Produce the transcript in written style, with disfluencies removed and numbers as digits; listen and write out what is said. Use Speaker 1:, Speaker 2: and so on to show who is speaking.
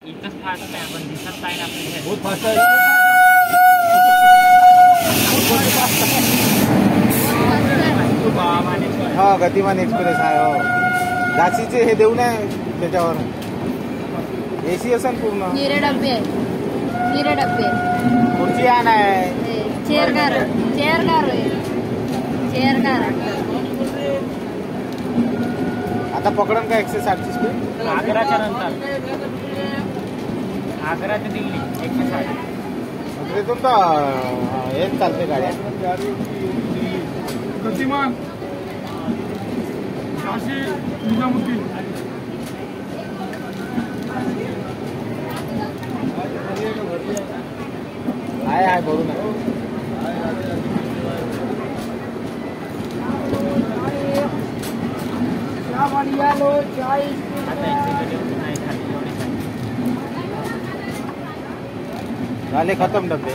Speaker 1: इतकंच फास्ट आहे, पण दिसत नाही आपल्याला.
Speaker 2: बहुत फास्ट आहे. हा गतिमान एक्सप्रेस आहे. हो झाशीचे हे देऊ नये त्याच्यावर. एसी असेल पूर्ण.
Speaker 3: निरे डब्बे
Speaker 2: खुर्ची आहे.
Speaker 3: चेअर कार
Speaker 2: आता पकडन का 160 स्पीड.
Speaker 1: आग्राच्या नंतर आग्रा ते दिल्ली 160.
Speaker 2: तिथून तर हेच चालते गाड्या.
Speaker 4: गतिमान झाशी निजामुद्दीन.
Speaker 2: आहे भरून आहे. झाले खतम डब्बे.